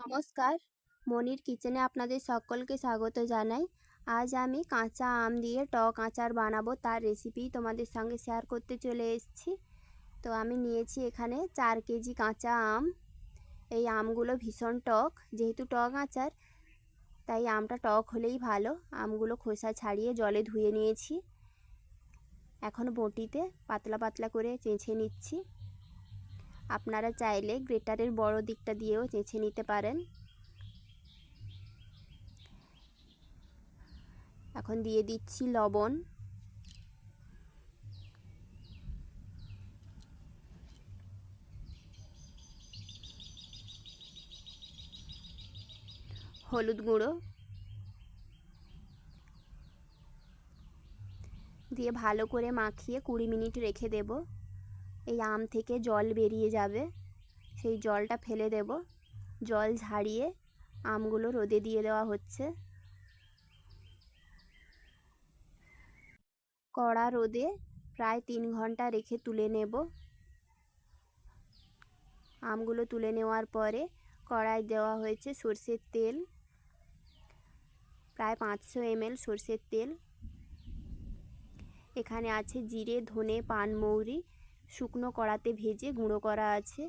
নমস্কার, মনির কিচেনে আপনাদের সকলকে স্বাগত জানাই। আজ আমি কাঁচা আম দিয়ে টক আচার বানাবো, তার রেসিপি তোমাদের সঙ্গে শেয়ার করতে চলে এসেছি। তো আমি নিয়েছি এখানে 4 কেজি কাঁচা আম। এই আমগুলো ভীষণ টক, যেহেতু টক আচার তাই আমটা টক হলেই ভালো। আমগুলো খোসা ছাড়িয়ে জলে ধুয়ে নিয়েছি। এখন বটিতে পাতলা পাতলা করে চেঁচে নিচ্ছি। আপনারা চাইলে গ্রেটারের বড় দিকটা দিয়েও চেঁচে নিতে পারেন। এখন দিয়ে দিচ্ছি লবণ, হলুদ গুঁড়ো দিয়ে ভালো করে মাখিয়ে 20 মিনিট রেখে দেব। এই আম থেকে জল বেরিয়ে যাবে, সেই জলটা ফেলে দেব। জল ঝাড়িয়ে আমগুলো রোদে দিয়ে দেওয়া হচ্ছে। কড়া রোদে প্রায় 3 ঘন্টা রেখে তুলে নেব। আমগুলো তুলে নেওয়ার পরে কড়ায় দেওয়া হয়েছে সরষের তেল, প্রায় 500 ml সরষের তেল। এখানে আছে জিরে, ধনে, পানমৌরি শুকনো কড়াতে ভেজে গুঁড়ো করা আছে।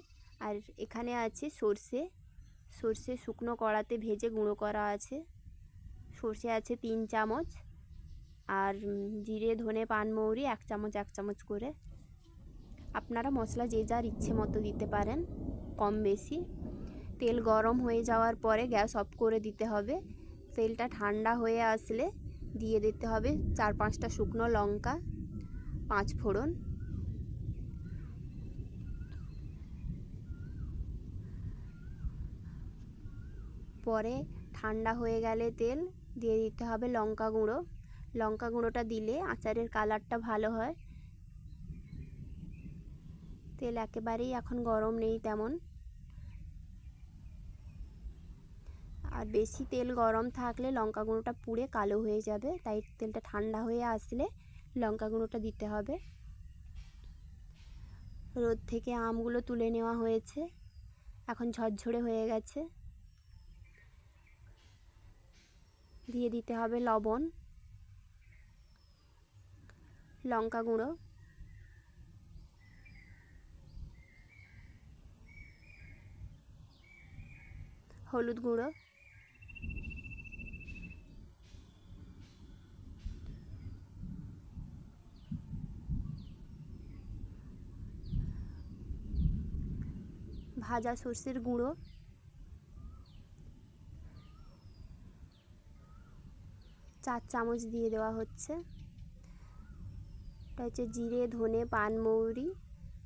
আর এখানে আছে সর্ষে শুকনো কড়াতে ভেজে গুঁড়ো করা আছে। সর্ষে আছে 3 চামচ, আর জিরে, ধনে, পানমৌরি 1 চামচ 1 চামচ করে। আপনারা মশলা যে যার ইচ্ছে মতো দিতে পারেন, কম বেশি। তেল গরম হয়ে যাওয়ার পরে গ্যাস অফ করে দিতে হবে। তেলটা ঠান্ডা হয়ে আসলে দিয়ে দিতে হবে 4-5টা শুকনো লঙ্কা, 5 ফোড়ন। পরে ঠান্ডা হয়ে গেলে তেল দিয়ে দিতে হবে লঙ্কা গুঁড়ো। লঙ্কা গুঁড়োটা দিলে আচারের কালারটা ভালো হয়। তেল একেবারেই এখন গরম নেই তেমন, আর বেশি তেল গরম থাকলে লঙ্কা গুঁড়োটা পুড়ে কালো হয়ে যাবে। তাই তেলটা ঠান্ডা হয়ে আসলে লঙ্কা গুঁড়োটা দিতে হবে। রোদ থেকে আমগুলো তুলে নেওয়া হয়েছে, এখন ঝরঝরে হয়ে গেছে। দিয়ে দিতে হবে লবণ, লঙ্কা গুঁড়ো, হলুদ গুঁড়ো, ভাজা সর্ষের গুঁড়ো, 4 চামচ দিয়ে দেওয়া হচ্ছে। এটা হচ্ছে জিরে, ধনে, পানমৌরি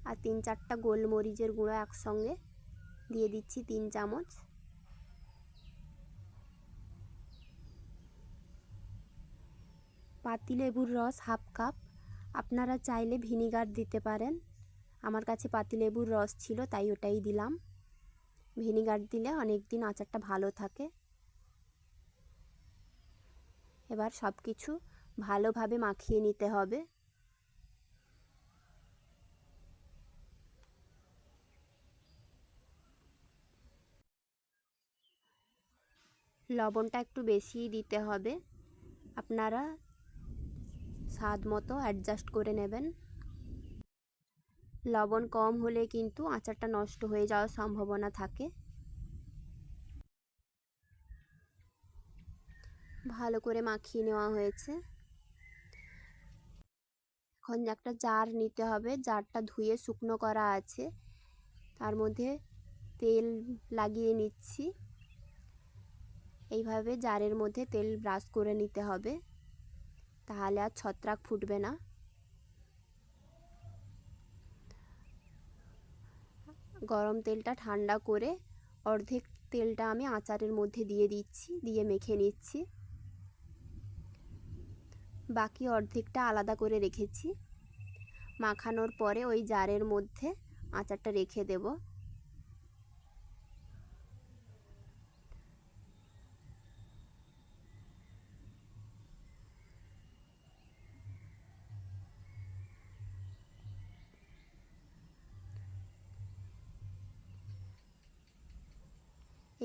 আর 3-4টা গোলমরিচের গুঁড়ো একসঙ্গে দিয়ে দিচ্ছি 3 চামচ। পাতিলেবুর রস 1/2 কাপ। আপনারা চাইলে ভিনিগার দিতে পারেন, আমার কাছে পাতিলেবুর রস ছিল তাই ওটাই দিলাম। ভিনিগার দিলে অনেক দিন আচারটা ভালো থাকে। এবার সব কিছু ভালোভাবে মাখিয়ে নিতে হবে। লবণটা একটু বেশিই দিতে হবে, আপনারা স্বাদ মতো অ্যাডজাস্ট করে নেবেন। লবণ কম হলে কিন্তু আচারটা নষ্ট হয়ে যাওয়ার সম্ভাবনা থাকে। ভালো করে মাখিয়ে নেওয়া হয়েছে। এখন একটা জার নিতে হবে, জারটা ধুয়ে শুকনো করা আছে। তার মধ্যে তেল লাগিয়ে নিচ্ছি। এইভাবে জারের মধ্যে তেল ব্রাশ করে নিতে হবে, তাহলে আর ছত্রাক ফুটবে না। গরম তেলটা ঠান্ডা করে অর্ধেক তেলটা আমি আচারের মধ্যে দিয়ে দিচ্ছি, দিয়ে মেখে নিচ্ছি। বাকি অর্ধেকটা আলাদা করে রেখেছি। মাখানোর পরে ওই জারের মধ্যে আচারটা রেখে দেব।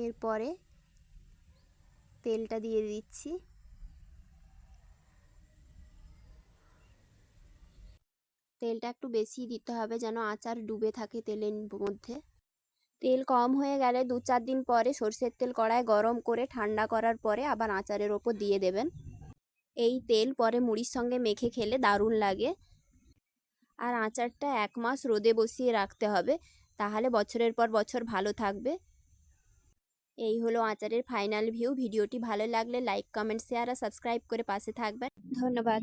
এরপরে তেলটা দিয়ে দিচ্ছি। তেলটা একটু বেশি দিতে হবে যেন আচার ডুবে থাকে তেলের মধ্যে। তেল কম হয়ে গেলে 2-4 দিন পরে সরষের তেল কড়ায় গরম করে ঠান্ডা করার পরে আবার আচারের ওপর দিয়ে দেবেন। এই তেল পরে মুড়ির সঙ্গে মেখে খেলে দারুণ লাগে। আর আচারটা 1 মাস রোদে বসিয়ে রাখতে হবে, তাহলে বছরের পর বছর ভালো থাকবে। এই হলো আচারের ফাইনাল ভিউ। ভিডিওটি ভালো লাগলে লাইক, কমেন্ট, শেয়ার আর সাবস্ক্রাইব করে পাশে থাকবেন। ধন্যবাদ।